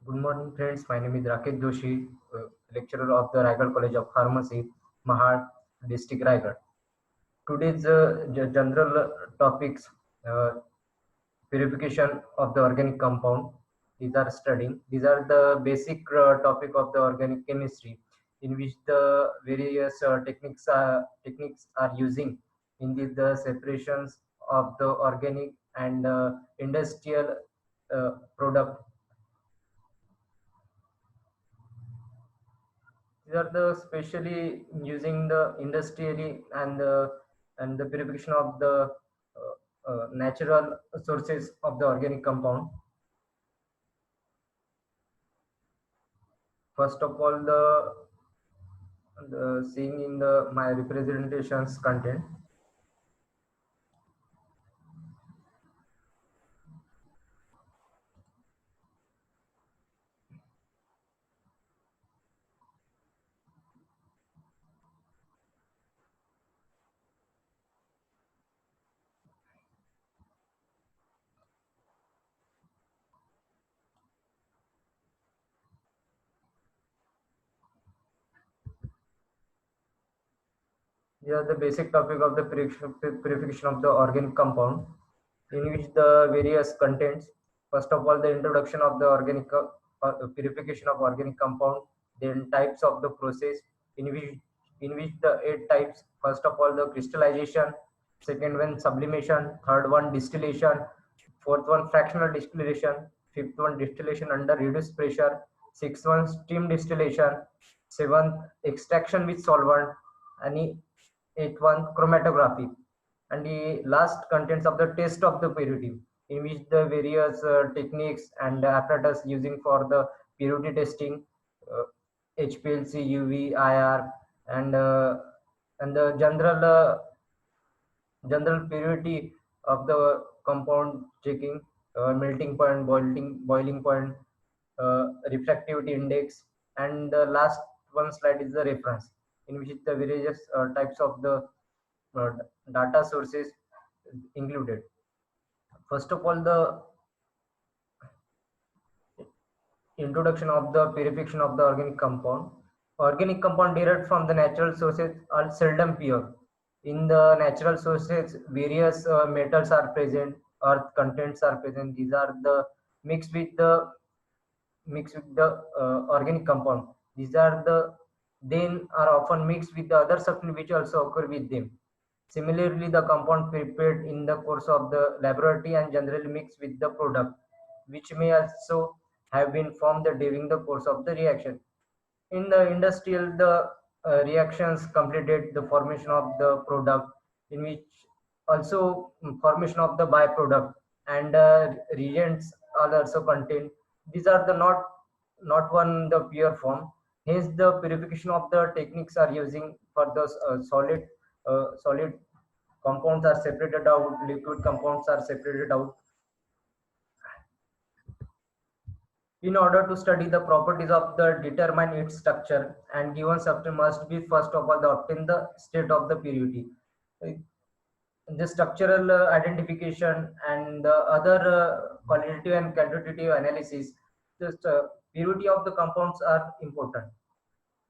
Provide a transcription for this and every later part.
Good morning, friends. My name is Rakesh Joshi, lecturer of the Raigad College of Pharmacy, Mahad, District Raigad. Today's general topics: uh, purification of the organic compound. These are studying. These are the basic topic of the organic chemistry, in which the various techniques are using in the separations of the organic and industrial product. These are the specially using the industrially and the purification of the natural sources of the organic compound. First of all, the seeing in the my representations content. Here the basic topic of the purification of the organic compound, in which the various contents. First of all, the introduction of the organic purification of organic compound, then types of the process, in which the eight types. First of all, the crystallization, second one sublimation, third one distillation, fourth one fractional distillation, fifth one distillation under reduced pressure, sixth one steam distillation, seventh extraction with solvent, and eighth one chromatography, and the last contents of the test of the purity, in which the various techniques and apparatus using for the purity testing, uh, HPLC, UV, IR, and the general purity of the compound checking, melting point, boiling point, refractivity index, and the last one slide is the reference, in which the various types of the uh, data sources included. First of all, the introduction of the purification of the organic compound. Organic compound derived from the natural sources are seldom pure. In the natural sources, various metals are present, earth contents are present. These are the mixed with the organic compound. These are the then are often mixed with the other substances which also occur with them. Similarly, the compound prepared in the course of the laboratory and generally mixed with the product, which may also have been formed during the course of the reaction. In the industrial, the reactions completed the formation of the product, in which also formation of the byproduct and reagents are also contained. These are the not one the pure form. Hence, the purification of the techniques are using for the solid compounds are separated out, liquid compounds are separated out, in order to study the properties of the determine its structure, and given substance must be first of all the obtain the state of the purity. Uh, the structural identification and the other qualitative and quantitative analysis, the purity of the compounds are important.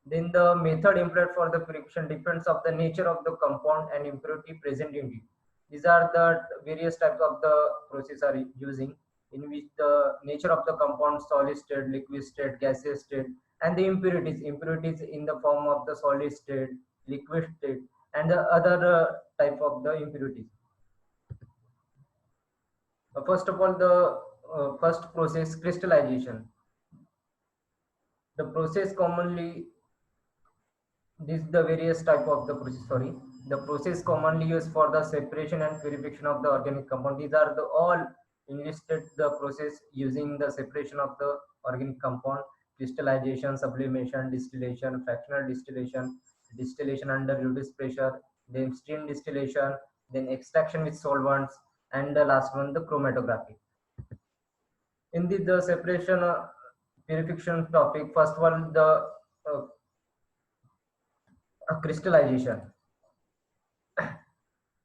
Then the method employed for the purification depends of the nature of the compound and impurity present in it. These are the various types of the process are using, in which the nature of the compound, solid state, liquid state, gaseous state, and the impurities in the form of the solid state, liquid state, and the other type of the impurities. First of all, the first process, crystallization. The process commonly This the various type of the process. Sorry, the process commonly used for the separation and purification of the organic compound. These are the all enlisted the process using the separation of the organic compound: crystallization, sublimation, distillation, fractional distillation, distillation under reduced pressure, then steam distillation, then extraction with solvents, and the last one the chromatography. In the separation purification topic, first one the crystallization.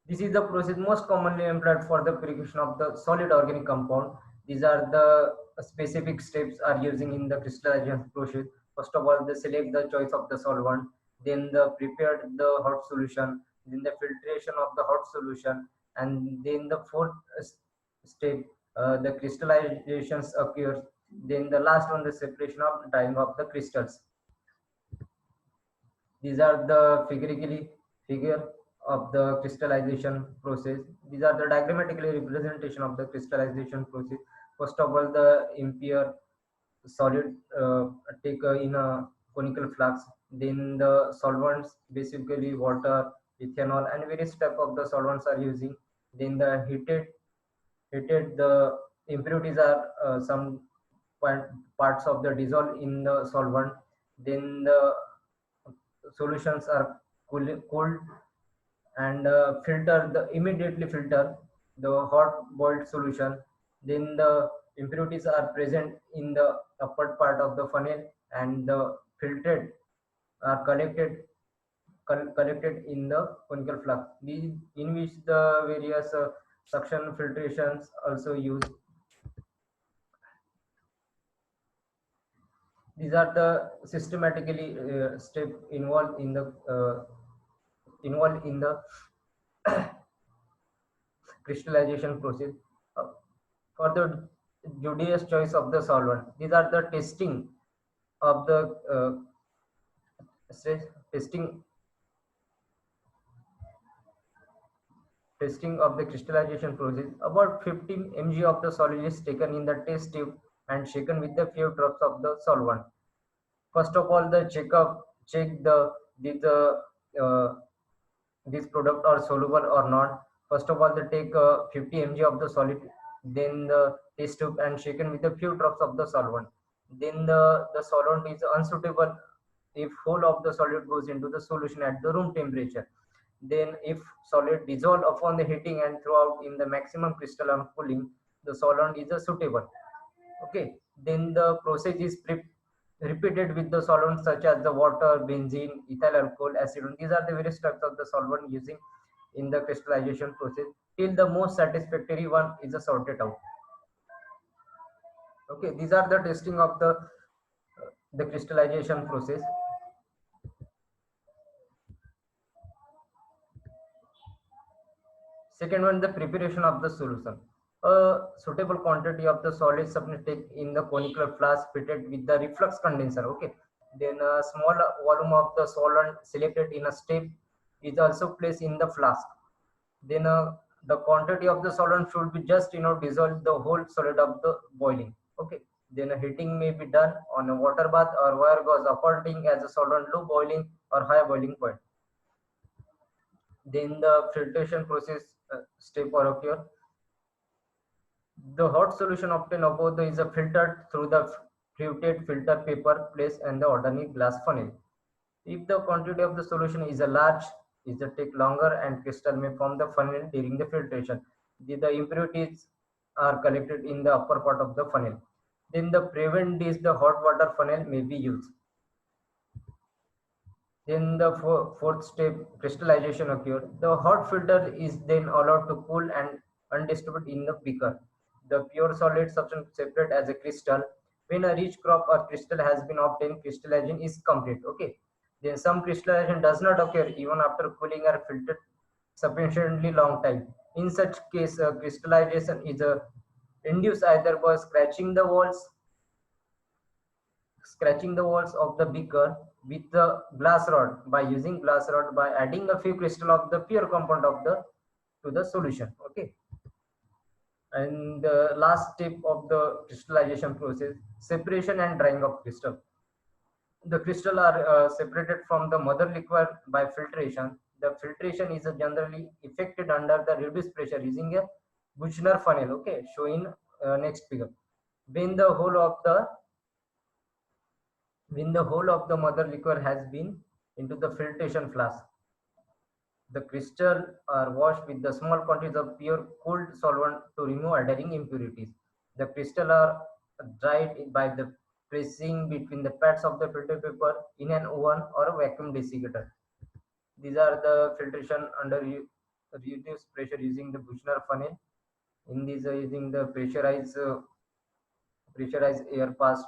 This is the process most commonly employed for the purification of the solid organic compound. These are the specific steps are using in the crystallization process. First of all, they select the choice of the solvent, then the prepared the hot solution, then the filtration of the hot solution, and then the fourth step, the crystallizations occurs. Then the last one, the separation of drying of the crystals. These are the figure of the crystallization process. These are the diagrammatically representation of the crystallization process. First of all, the impure solid take in a conical flask. Then the solvents, basically water, ethanol, and various type of the solvents are using. Then the heated the impurities are some parts of the dissolve in the solvent. Then the solutions are cooled and filter the immediately filter the hot boiled solution. Then the impurities are present in the upper part of the funnel, and the filtered are collected in the conical flask, in which the various suction filtrations also used. These are the systematically step involved in the crystallization process. Uh, for the judicious choice of the solvent, these are the of the testing testing of the crystallization process. About 15 mg of the solid is taken in the test tube and shaken with the few drops of the solvent. First of all, the check the uh, this product are soluble or not. First of all, they take 50 mg of the solid, then the test tube and shaken with a few drops of the solvent. Then the solvent is unsuitable if whole of the solid goes into the solution at the room temperature. Then if solid dissolve upon the heating and throughout in the maximum crystalline cooling, the solvent is suitable. Okay, then the process is repeated with the solvents such as the water, benzene, ethyl alcohol, acetone. These are the various types of the solvent using in the crystallization process till the most satisfactory one is sorted out. Okay, these are the testing of the crystallization process. Second one, the preparation of the solution. A suitable quantity of the solid substance in the conical flask fitted with the reflux condenser. Okay. Then a small volume of the solvent selected in a step is also placed in the flask. Then the quantity of the solvent should be just dissolve the whole solid of the boiling. Okay. Then a heating may be done on a water bath or wire gauze according as the solvent low boiling or high boiling point. Then the filtration process step or occur. The hot solution obtained above is filtered through the fluted filter paper placed in the ordinary glass funnel. If the quantity of the solution is a large, it will take longer and crystal may form the funnel during the filtration. The impurities are collected in the upper part of the funnel. Then the prevent this, the hot water funnel may be used. Then the fourth step, crystallization occurs. The hot filter is then allowed to cool and undisturbed in the beaker. The pure solid substance separate as a crystal. When a rich crop or crystal has been obtained, crystallization is complete. Okay. Then some crystallization does not occur even after cooling or filtered sufficiently long time. In such case, crystallization is induced either by scratching the walls of the beaker with the glass rod by using glass rod by adding a few crystal of the pure compound of the to the solution. Okay. And the last step of the crystallization process, separation and drying of crystal. The crystal are separated from the mother liquor by filtration. The filtration is generally effected under the reduced pressure using a Buchner funnel. Okay, showing next figure. when the whole of the when the whole of the mother liquor has been into the filtration flask, the crystal are washed with the small quantities of pure cooled solvent to remove adhering impurities. The crystal are dried by the pressing between the pads of the filter paper in an oven or a vacuum desiccator. These are the filtration under reduced pressure using the Buchner funnel. In this, using the pressurized pressurized air pass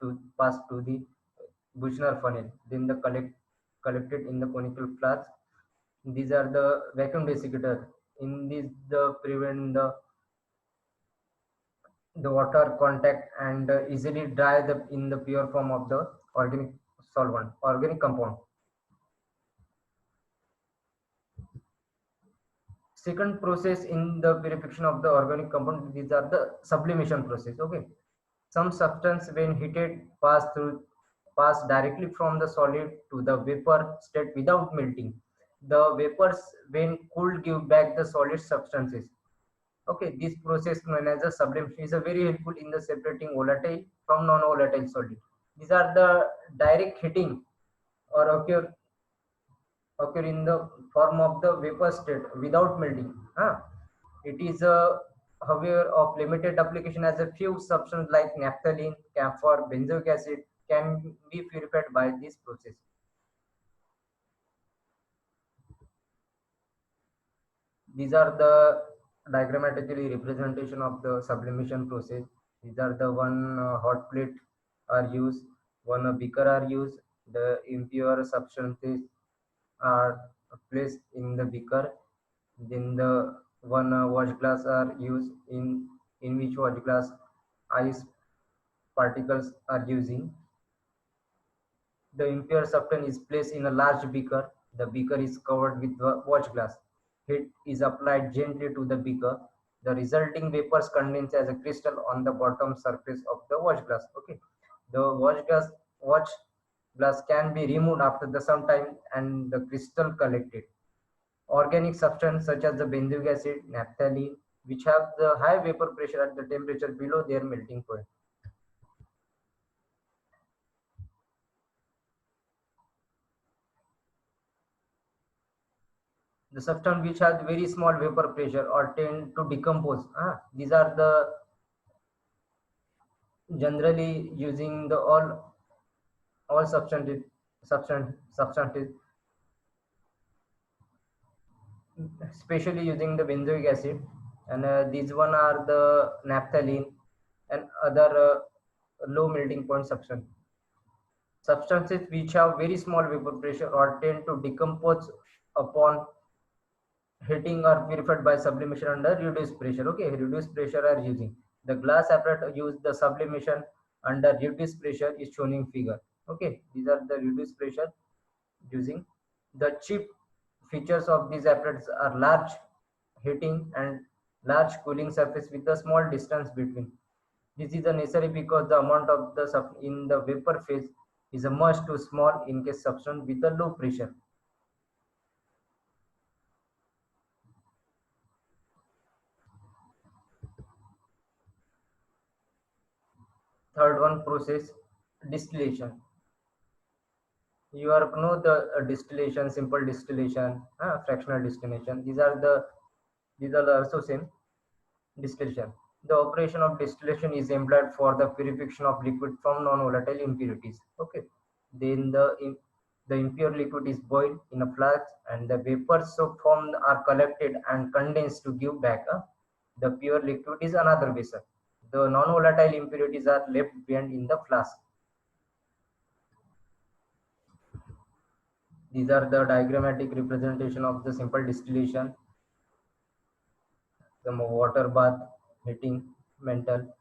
to the Buchner funnel, then the collected in the conical flask. These are the vacuum desiccator. In this, the prevent the water contact and easily dry the in the pure form of the organic organic compound. Second process in the purification of the organic compound, these are the sublimation process. Okay, some substance when heated pass directly from the solid to the vapor state without melting. The vapors when cooled give back the solid substances. Okay, this process known as a sublimation is a very helpful in the separating volatile from non-volatile solid. These are the direct heating or occur in the form of the vapor state without melting. It is however of limited application, as a few substances like naphthalene, camphor, benzoic acid can be purified by this process. These are the diagrammatically representation of the sublimation process. These are the one hot plate are used, one beaker are used. The impure substances are placed in the beaker. Then the one watch glass are used in which watch glass ice particles are using. The impure substance is placed in a large beaker. The beaker is covered with the watch glass. Heat is applied gently to the beaker. The resulting vapors condense as a crystal on the bottom surface of the watch glass. Okay, the watch glass can be removed after the some time and the crystal collected. Organic substance such as the benzoic acid, naphthalene, which have the high vapor pressure at the temperature below their melting point. The substance which has very small vapor pressure or tend to decompose. These are the generally using the all substances, especially using the benzoic acid, and these one are the naphthalene and other low melting point substances which have very small vapor pressure or tend to decompose upon heating or purified by sublimation under reduced pressure. Okay, reduced pressure are using the glass apparatus use the sublimation under reduced pressure is shown in figure. Okay, these are the reduced pressure using. The cheap features of these apparatus are large heating and large cooling surface with a small distance between. This is necessary because the amount of the in the vapor phase is a much too small in case substance with a low pressure. Third one process, distillation. You are know the distillation, simple distillation, fractional distillation. These are the also same distillation. The operation of distillation is employed for the purification of liquid from non-volatile impurities. Okay, then the impure liquid is boiled in a flask and the vapors so formed are collected and condensed to give back. The pure liquid is another vessel. The non-volatile impurities are left behind in the flask. These are the diagrammatic representation of the simple distillation, the water bath, heating mental.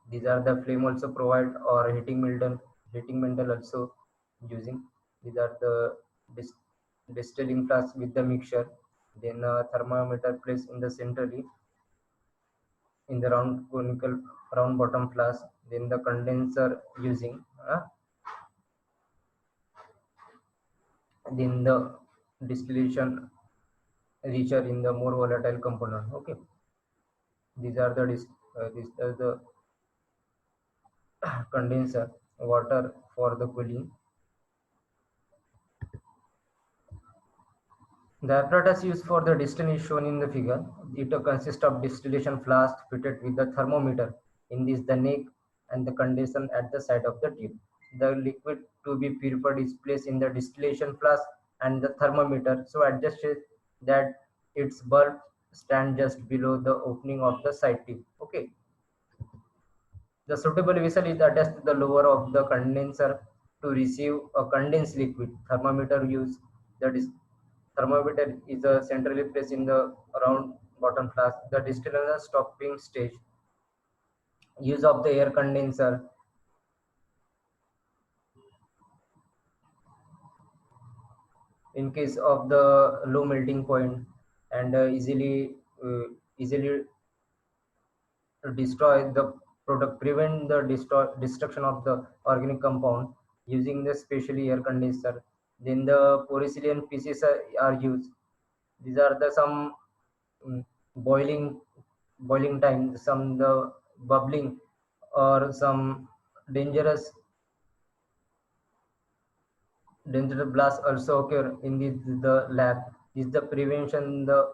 These are the flame also provide or heating mental also using. These are the distilling flask with the mixture. Then a thermometer placed in the centrally in the round conical round bottom flask. Then the condenser using. Then the distillation richer in the more volatile component. Okay, these are the condenser water for the cooling. The apparatus used for the distillation is shown in the figure. It consists of distillation flask fitted with the thermometer. In this, the neck and the condenser at the side of the tube. The liquid to be purified is placed in the distillation flask and the thermometer so adjusted that its bulb stand just below the opening of the side tube. Okay, The suitable vessel is attached to the lower of the condenser to receive a condensed liquid. Thermometer use, that is, thermometer is centrally placed in the round bottom flask. The distiller stopping stage. Use of the air condenser in case of the low melting point and easily to destroy the product, prevent the destruction of the organic compound using the specially air condenser. Then the polyethylene pieces are used. These are the some mm, boiling boiling time, some the bubbling or some dangerous dangerous blast also occur in the lab. Is the prevention the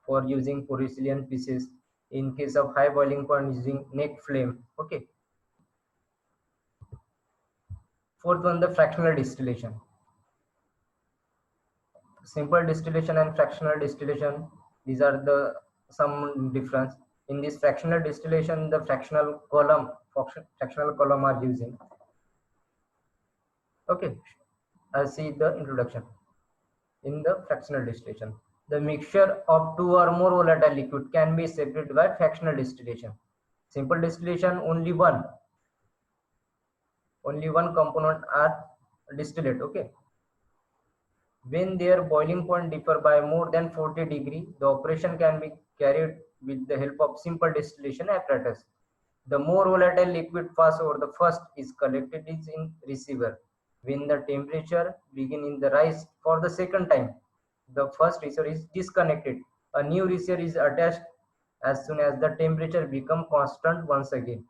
for using polyethylene pieces in case of high boiling point using neck flame. Okay. Fourth one, the fractional distillation. Simple distillation and fractional distillation. These are the some difference. In this fractional distillation, the fractional column are using. Okay, I'll see the introduction. In the fractional distillation, the mixture of two or more volatile liquid can be separated by fractional distillation. Simple distillation, only one component are distillate. Okay. When their boiling point differ by more than 40 degree, the operation can be carried with the help of simple distillation apparatus. The more volatile liquid pass over the first is collected is in receiver. When the temperature begin in the rise for the second time, the first receiver is disconnected. A new receiver is attached as soon as the temperature become constant once again.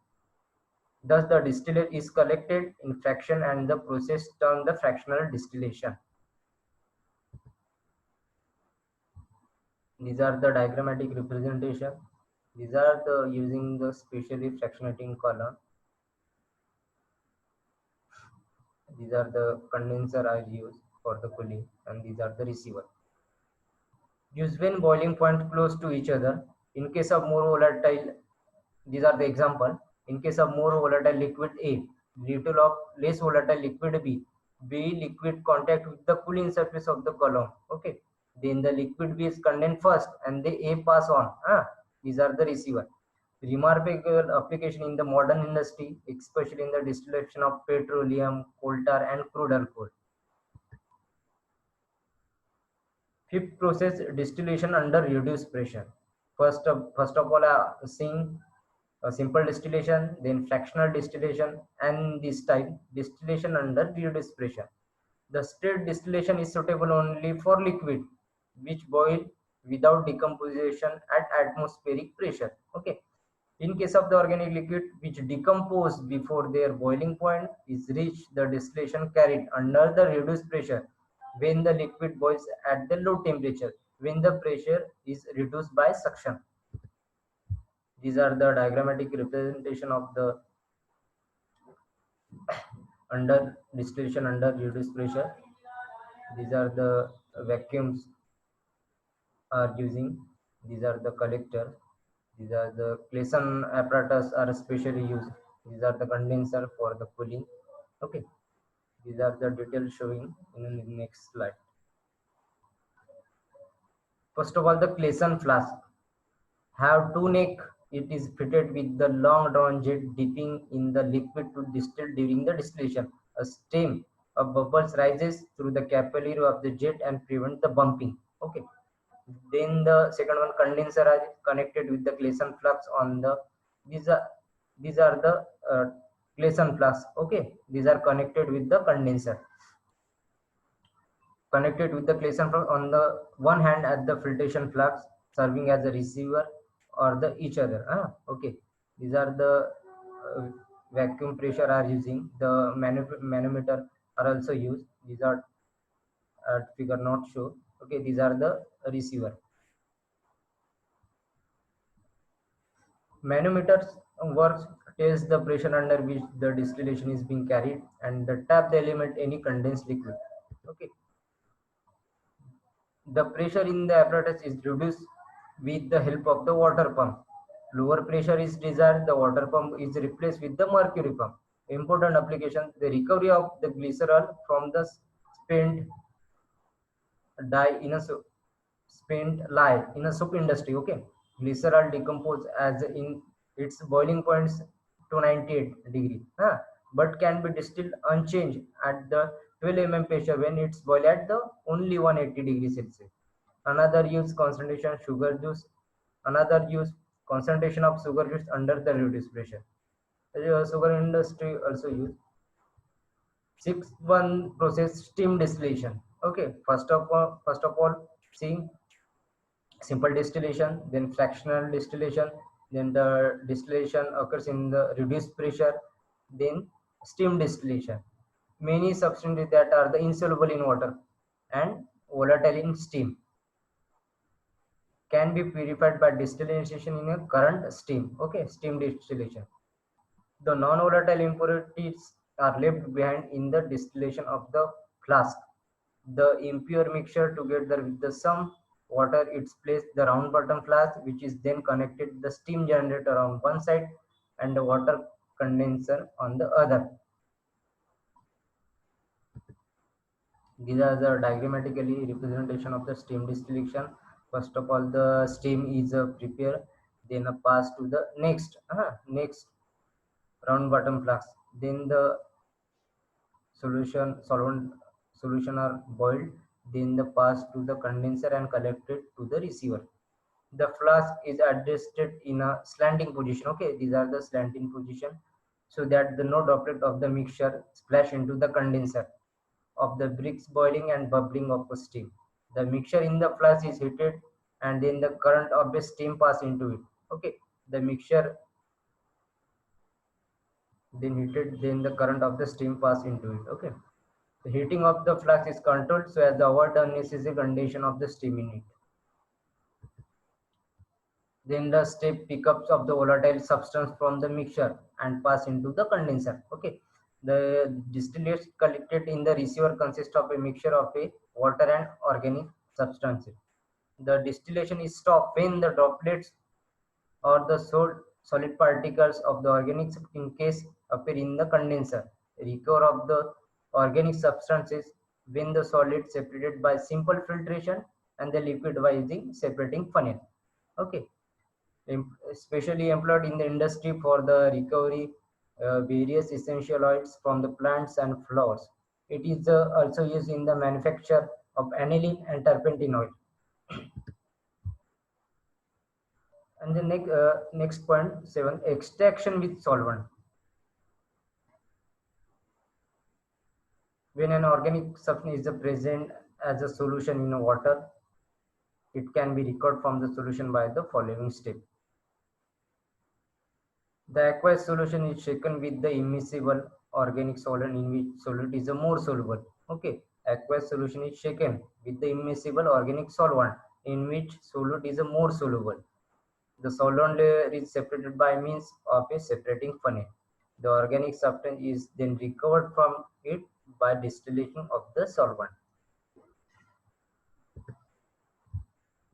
Thus, the distillate is collected in fraction and the process termed the fractional distillation. These are the diagrammatic representation. These are the using the specially fractionating column. These are the condenser I use for the cooling, and these are the receiver. Use when boiling point close to each other. In case of more volatile, these are the example. In case of more volatile liquid A, little of less volatile liquid B, B liquid contact with the cooling surface of the column. Okay. Then the liquid B is condensed first and the A pass on. These are the receiver. Remarkable application in the modern industry, especially in the distillation of petroleum, coal tar, and crude alcohol. Fifth process, distillation under reduced pressure. First of all, seeing a simple distillation, then fractional distillation, and this type distillation under reduced pressure. The straight distillation is suitable only for liquid which boil without decomposition at atmospheric pressure. Okay. In case of the organic liquid which decompose before their boiling point is reached, the distillation carried under the reduced pressure when the liquid boils at the low temperature, when the pressure is reduced by suction. These are the diagrammatic representation of the under distillation under reduced pressure. These are the vacuums are using. These are the collector. These are the Clayson apparatus are especially used. These are the condenser for the cooling. Okay. These are the details showing in the next slide. First of all, the Clayson flask have two neck. It is fitted with the long drawn jet dipping in the liquid to distill during the distillation. A stream of bubbles rises through the capillary of the jet and prevent the bumping. Okay. Then the second one, condenser are connected with the Clayson flux on the these are these are the Clayson flux. Okay, these are connected with the condenser. Connected with the Clayson flux on the one hand at the filtration flux, serving as a receiver or the each other. Okay, these are the uh, vacuum pressure are using. The manometer are also used. These are figure not show. Okay, these are the receiver. Manometers works test the pressure under which the distillation is being carried and the tap the element any condensed liquid. Okay. The pressure in the apparatus is reduced with the help of the water pump. lower pressure is desired, the water pump is replaced with the mercury pump. Important application: the recovery of the glycerol from the spent dye in a spent lye in a soap industry. Okay, glycerol decompose as in its boiling points to 98 degree, but can be distilled unchanged at the 12 mm pressure when it's boiled at the only 180 degrees Celsius. Another use concentration sugar juice. Another use concentration of sugar juice under the reduced pressure. The sugar industry also use. Sixth one process steam distillation. Okay, first of all, see simple distillation, then fractional distillation, then the distillation occurs in the reduced pressure, then steam distillation. Many substances that are the insoluble in water and volatile in steam can be purified by distillation in a current steam. Okay, steam distillation. The non-volatile impurities are left behind in the distillation of the flask. The impure mixture together with the some water it's placed the round bottom flask, which is then connected the steam generator on one side and the water condenser on the other. These are the diagrammatically representation of the steam distillation. First of all, the steam is prepared, then passed to the next round bottom flask. Then the solvent solution are boiled, then the pass to the condenser and collected to the receiver. The flask is adjusted in a slanting position. Okay, these are the slanting position, so that the no droplet of the mixture splash into the condenser of the bricks boiling and bubbling of the steam. The mixture in the flask is heated and then the current of the steam pass into it. Okay, the mixture then heated, then the current of the steam pass into it. Okay, the heating of the flask is controlled so as to avoid the unnecessary condension of the steam in it. Then the step pickups of the volatile substance from the mixture and pass into the condenser. Okay, the distillates collected in the receiver consist of a mixture of a water and organic substances. The distillation is stopped when the droplets or the solid particles of the organics in case appear in the condenser. Recover of the organic substances when the solid separated by simple filtration and the liquid by using separating funnel. Okay, especially employed in the industry for the recovery various essential oils from the plants and flowers. It is also used in the manufacture of aniline and turpentine oil. And the next point 7, extraction with solvent. When an organic substance is present as a solution in water, it can be recovered from the solution by the following step. The aqueous solution is shaken with the immiscible organic solvent in which solute is more soluble. Okay, aqueous solution is shaken with the immiscible organic solvent in which solute is more soluble. The solvent layer is separated by means of a separating funnel. The organic substance is then recovered from it by distillation of the solvent.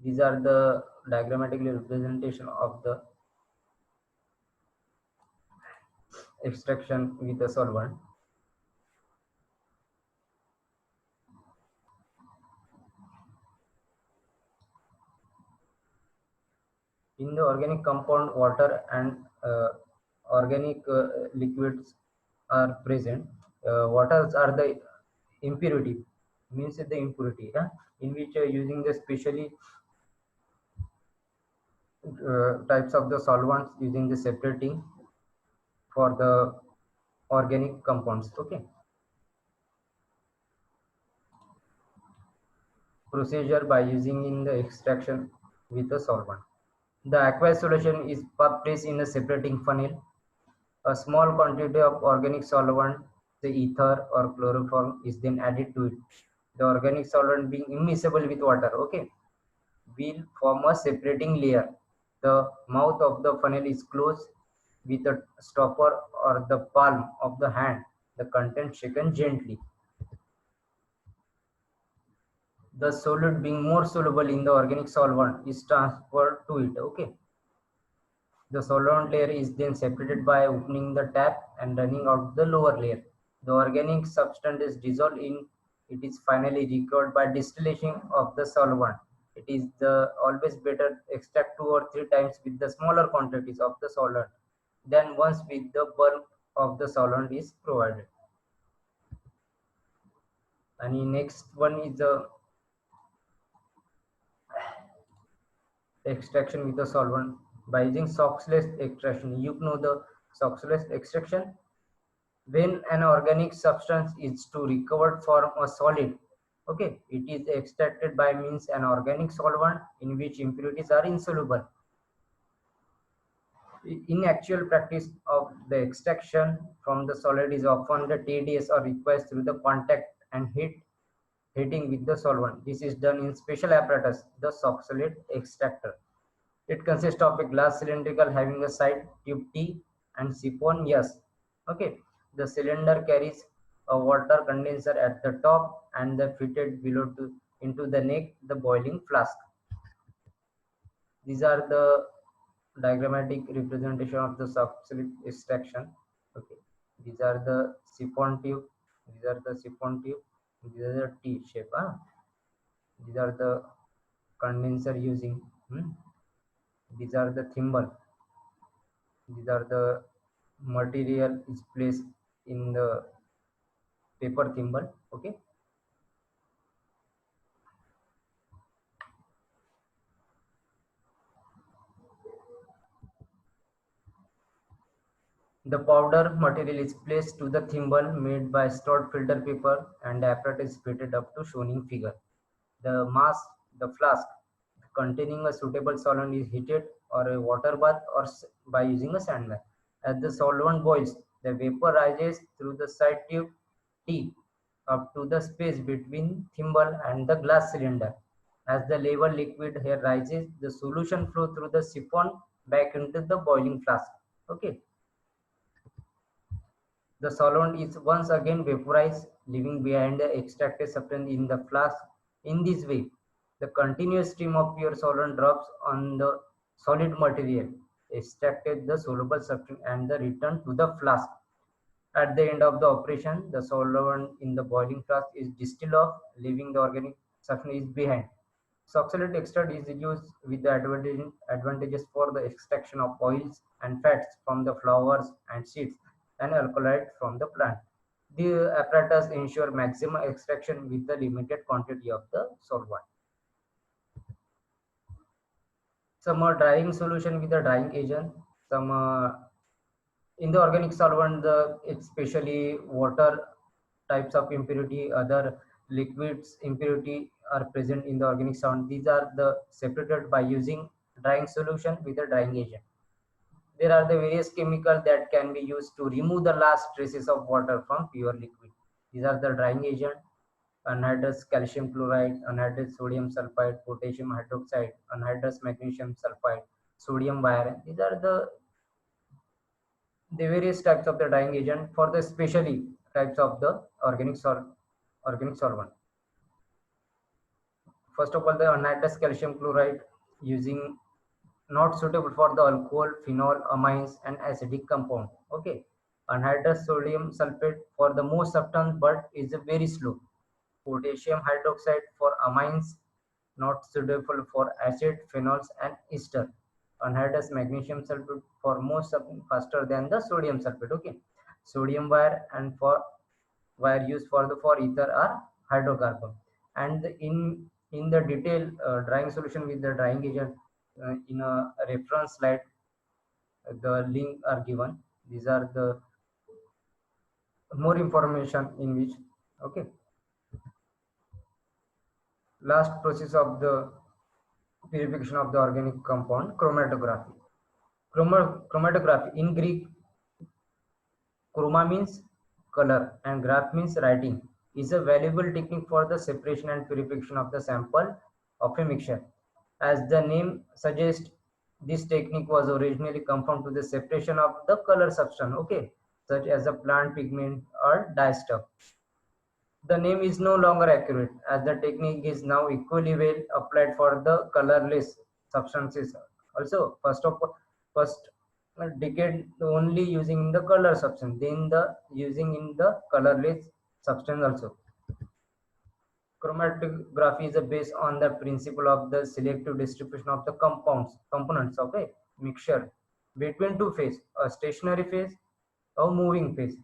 These are the diagrammatically representation of the extraction with the solvent. In the organic compound, water and organic liquids are present. Waters are the impurity, means the impurity, in which using the specially types of the solvents using the separating for the organic compounds. Okay, procedure by using in the extraction with the solvent. The aqueous solution is placed in a separating funnel. A small quantity of organic solvent, say ether or chloroform, is then added to it. The organic solvent being immiscible with water, okay, will form a separating layer. The mouth of the funnel is closed with a stopper or the palm of the hand. The content shaken gently. The solid being more soluble in the organic solvent is transferred to it. Okay. The solvent layer is then separated by opening the tap and running out the lower layer. The organic substance is dissolved in it is finally recovered by distillation of the solvent. It is the always better extract 2 or 3 times with the smaller quantities of the solvent than once with the bulk of the solvent is provided. And the next one is the extraction with the solvent by using Soxhlet extraction. You know the Soxhlet extraction. When an organic substance is to recovered from a solid, okay, it is extracted by means an organic solvent in which impurities are insoluble. In actual practice of the extraction from the solid is often the tedious or requires through the contact and heating with the solvent. This is done in special apparatus, the Soxhlet extractor. It consists of a glass cylindrical having a side tube T and siphon S. Okay, the cylinder carries a water condenser at the top and the fitted below to into the neck the boiling flask. These are the diagrammatic representation of the subsolid extraction. Okay, these are the siphon tube. These are the siphon tube. These are the T shape. These are the condenser using. These are the thimble. These are the material is placed in the paper thimble. Okay, the powder material is placed to the thimble made by stored filter paper and the apparatus is fitted up to shown in figure. The mass, the flask containing a suitable solvent is heated or a water bath or by using a sand bath. As the solvent boils, the vapor rises through the side tube T up to the space between thimble and the glass cylinder. As the level liquid here rises, the solution flow through the siphon back into the boiling flask. Okay. The solvent is once again vaporized, leaving behind the extracted substance in the flask. In this way, the continuous stream of pure solvent drops on the solid material, extracted the soluble substance and the return to the flask. At the end of the operation, the solvent in the boiling flask is distilled off, leaving the organic substance behind. Succulent extract is used with the advantages for the extraction of oils and fats from the flowers and seeds and alkaloid from the plant. The apparatus ensure maximum extraction with the limited quantity of the solvent. Some drying solution with the drying agent. Some in the organic solvent, especially water types of impurity, other liquids impurity are present in the organic solvent. These are the separated by using drying solution with a drying agent. There are the various chemicals that can be used to remove the last traces of water from pure liquid. These are the drying agent: anhydrous calcium chloride, anhydrous sodium sulfide, potassium hydroxide, anhydrous magnesium sulfide, sodium barium. These are the various types of the drying agent for the specially types of the organic solvent. First of all, the anhydrous calcium chloride using not suitable for the alcohol, phenol, amines, and acidic compound. Okay, anhydrous sodium sulfate for the most substance, but is very slow. Potassium hydroxide for amines, not suitable for acid, phenols, and ester. Anhydrous magnesium sulfate for most faster than the sodium sulfate. Okay, sodium wire and for wire used for the for ether are hydrocarbon. And in the detail drying solution with the drying agent in a reference slide, the link are given. These are the more information in which. Okay, last process of the purification of the organic compound, chromatography. Chromatography in Greek, chroma means color and graph means writing, is a valuable technique for the separation and purification of the sample of a mixture. As the name suggests, this technique was originally confined to the separation of the color substance, okay, such as a plant pigment or dye stuff. The name is no longer accurate as the technique is now equally well applied for the colorless substances. Also, first decayed only using the color substance, then the using in the colorless substance also. Chromatography is based on the principle of the selective distribution of the components of a mixture between two phases, a stationary phase or moving phase.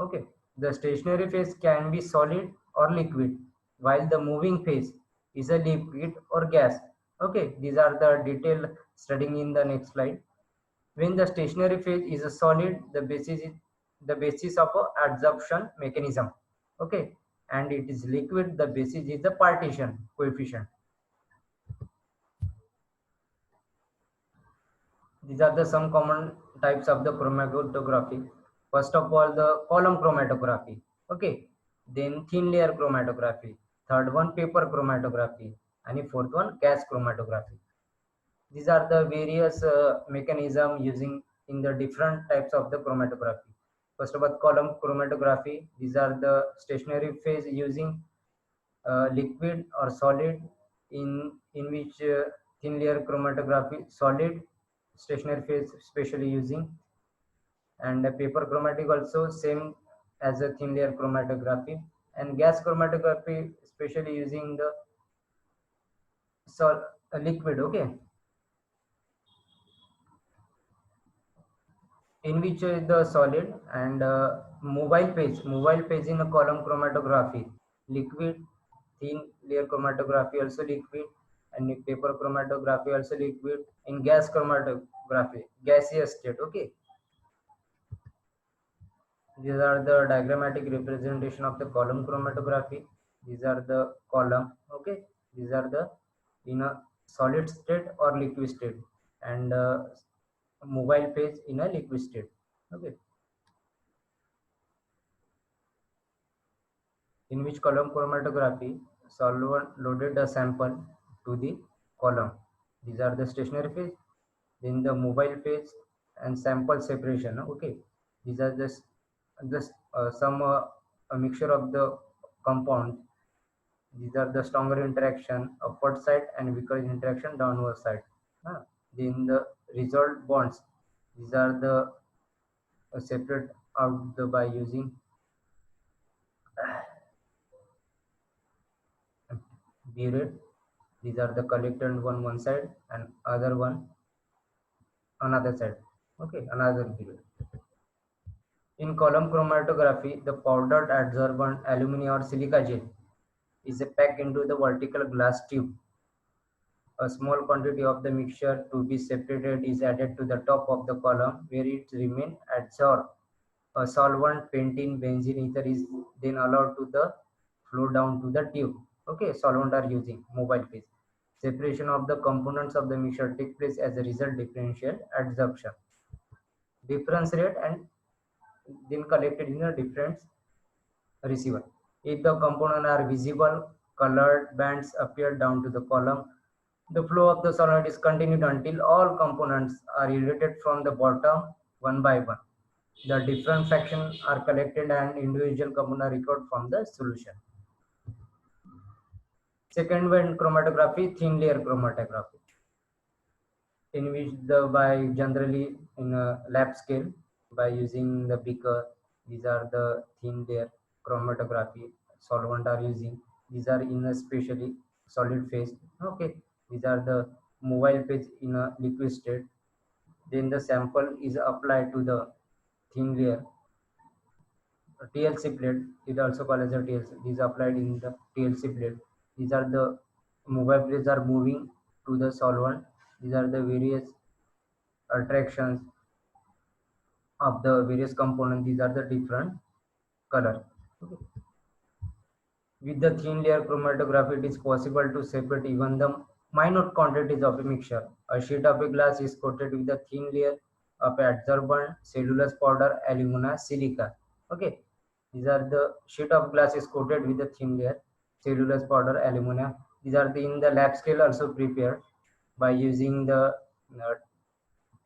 Okay, the stationary phase can be solid or liquid, while the moving phase is a liquid or gas. Okay, these are the detailed studying in the next slide. When the stationary phase is a solid, the basis of a adsorption mechanism. Okay, and it is liquid, the basis is the partition coefficient. These are the some common types of the chromatography. First of all, the column chromatography. Okay, then thin layer chromatography. Third one, paper chromatography, and fourth one, gas chromatography. These are the various mechanism using in the different types of the chromatography. First of all, column chromatography. These are the stationary phase using liquid or solid, in which thin layer chromatography solid stationary phase especially using, and paper chromatic also same as a thin layer chromatography, and gas chromatography especially using the liquid. Okay, in which the solid, and mobile phase in a column chromatography liquid, thin layer chromatography also liquid, and paper chromatography also liquid. In gas chromatography gaseous state. Okay, these are the diagrammatic representation of the column chromatography. These are the column. Okay, these are the in a solid state or liquid state, and mobile phase in a liquid state. Okay, in which column chromatography solvent loaded a sample to the column. These are the stationary phase, then the mobile phase, and sample separation. Okay, these are just some a mixture of the compounds. These are the stronger interaction upward side and weaker interaction downward side. Then the result bonds. These are the separate out by using burette. These are the collected one side and other one another side. Okay, another burette. In column chromatography, the powdered adsorbent aluminum or silica gel is packed into the vertical glass tube. A small quantity of the mixture to be separated is added to the top of the column where it remains adsorbed. A solvent, pentene, benzene ether is then allowed to the flow down to the tube. Okay, solvent are using mobile phase. Separation of the components of the mixture take place as a result differential adsorption. Difference rate and then collected in a different receiver. If the components are visible, colored bands appear down to the column. The flow of the solid is continued until all components are irradiated from the bottom one by one. The different fractions are collected and individual components are recorded from the solution. Second one, chromatography, thin layer chromatography, in which the by generally in a lab scale by using the beaker. These are the thin layer chromatography solvent are using. These are in a specially solid phase. Okay, these are the mobile phase in a liquid state. Then the sample is applied to the thin layer TLC plate. It also called as a TLC. These are applied in the TLC plate. These are the mobile plates are moving to the solvent. These are the various attractions of the various components. These are the different color. Okay. With the thin layer chromatography, it is possible to separate even the minute quantities of a mixture. A sheet of a glass is coated with a thin layer of adsorbent cellulose powder, alumina, silica. Okay, these are the sheet of glass is coated with a thin layer cellulose powder, alumina. These are the in the lab scale also prepared by using the uh,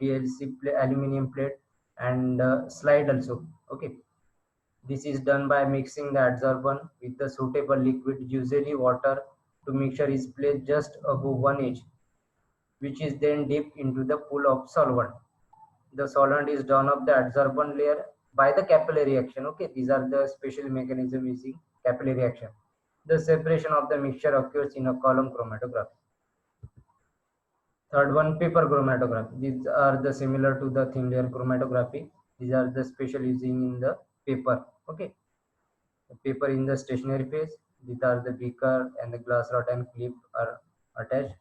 TLC aluminum plate and slide also. Okay, this is done by mixing the adsorbent with the suitable liquid, usually water. To mixture is placed just above one edge, which is then dipped into the pool of solvent. the solvent is drawn up the adsorbent layer by the capillary action. Okay, these are the special mechanism using capillary action. The separation of the mixture occurs in a column chromatography. Third one, paper chromatography. These are the similar to the thin layer chromatography. These are the special using in the paper. Okay, the paper in the stationary phase. These are the beaker and the glass rod and clip are attached.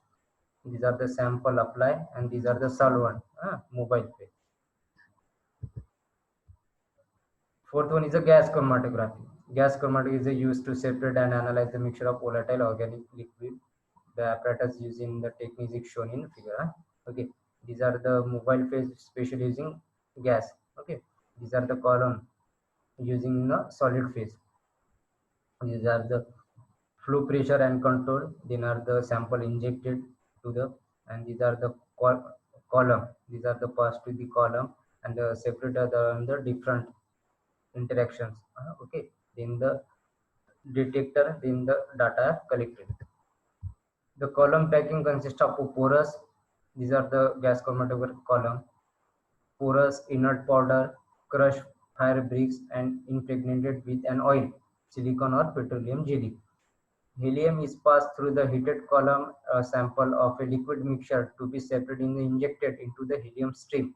These are the sample apply, and these are the solvent mobile phase. Fourth one is a gas chromatography. Gas chromatography is used to separate and analyze the mixture of volatile organic liquid. The apparatus using the technique is shown in figure. Okay, these are the mobile phase, special using gas. Okay, these are the column using the solid phase. These are the flow pressure and control. Then are the sample injected to the, and these are the column. These are the pass to the column, and the separate are the different interactions. Okay, then the detector, then the data collected. The column packing consists of porous. These are the gas chromatography column. Porous inert powder, crushed fire bricks, and impregnated with an oil, silicon, or petroleum jelly. Helium is passed through the heated column, a sample of a liquid mixture to be separated and injected into the helium stream.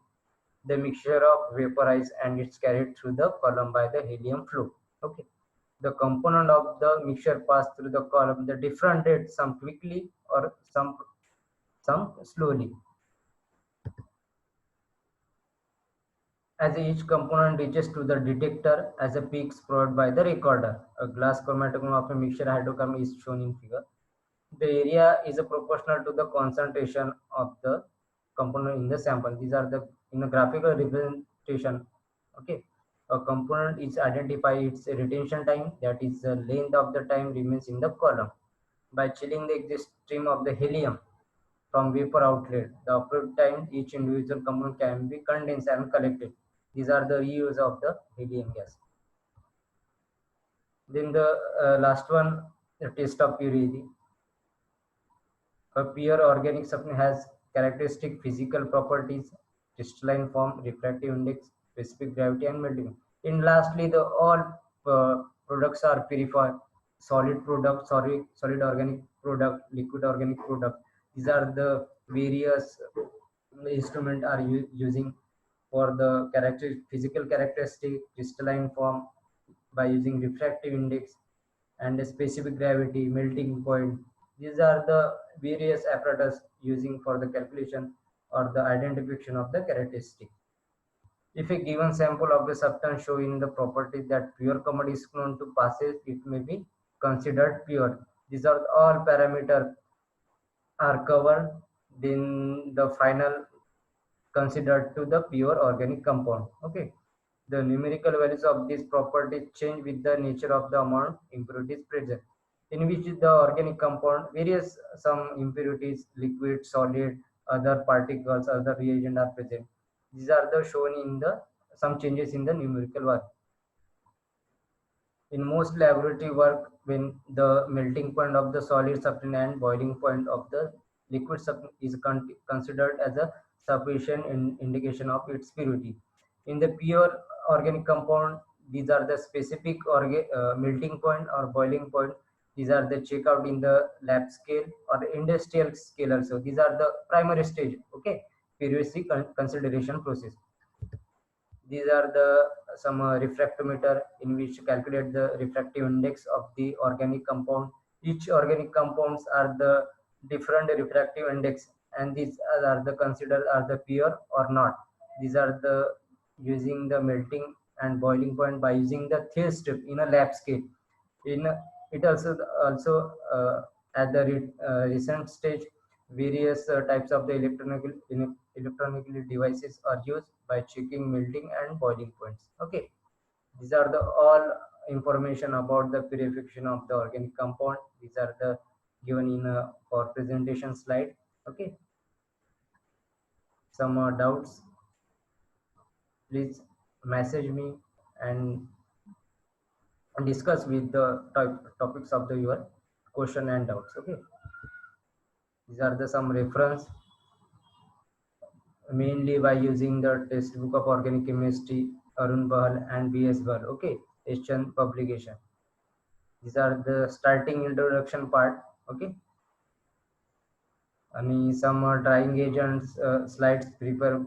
The mixture of vaporized and it's carried through the column by the helium flow. Okay. The component of the mixture pass through the column the different rates, some quickly or some slowly. As each component reaches to the detector as a peaks provided by the recorder. A glass chromatograph of a mixture hydrocarbon is shown in figure. The area is a proportional to the concentration of the component in the sample. These are the in a graphical representation. Okay, a component is identified its retention time, that is the length of the time remains in the column. By chilling the exit stream of the helium from vapor outlet, the appropriate time each individual component can be condensed and collected. These are the reuse of the helium gas. Then the last one, the test of purity. A pure organic substance has characteristic physical properties, crystalline form, refractive index, specific gravity, and melting. And lastly, the all products are purified. Solid product, solid organic product, liquid organic product. These are the various instrument are using for the physical characteristic, crystalline form by using refractive index and a specific gravity, melting point. These are the various apparatus using for the calculation or the identification of the characteristic. If a given sample of the substance showing the properties that pure commodity is known to passes, it may be considered pure. These are all parameters are covered. Then the final considered to the pure organic compound. Okay. The numerical values of these properties change with the nature of the amount impurities present, in which the organic compound various some impurities, liquid, solid, other particles, other reagent are present. These are the shown in the some changes in the numerical value. In most laboratory work, when the melting point of the solid substance and boiling point of the liquid substance is considered as a sufficient indication of its purity. In the pure organic compound, these are the specific melting point or boiling point. These are the check out in the lab scale or industrial scale also. These are the primary stage, okay, purity consideration process. These are the some refractometer in which calculate the refractive index of the organic compound. Each organic compounds are the different refractive index, and these are the considered are the pure or not. These are the using the melting and boiling point by using the thin strip in a lab scale. In it also at the recent stage, various types of the electronic devices are used by checking melting and boiling points. Okay, these are the all information about the purification of the organic compound. These are the given in our presentation slide. Okay, some doubts, please message me and discuss with the topics of the your question and doubts. Okay, these are the some reference mainly by using the textbook of organic chemistry, Arun Bahal and B.S. Bal. Okay, Asian publication. These are the starting introduction part. Okay, and some trying agents slides prepare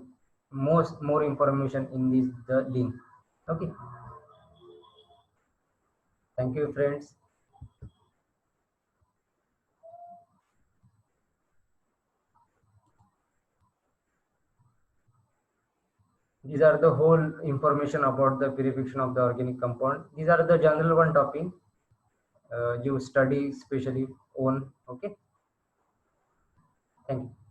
more information in this the link. Okay, thank you, friends. These are the whole information about the purification of the organic compound. These are the general one topic you study especially on. Okay, thank you.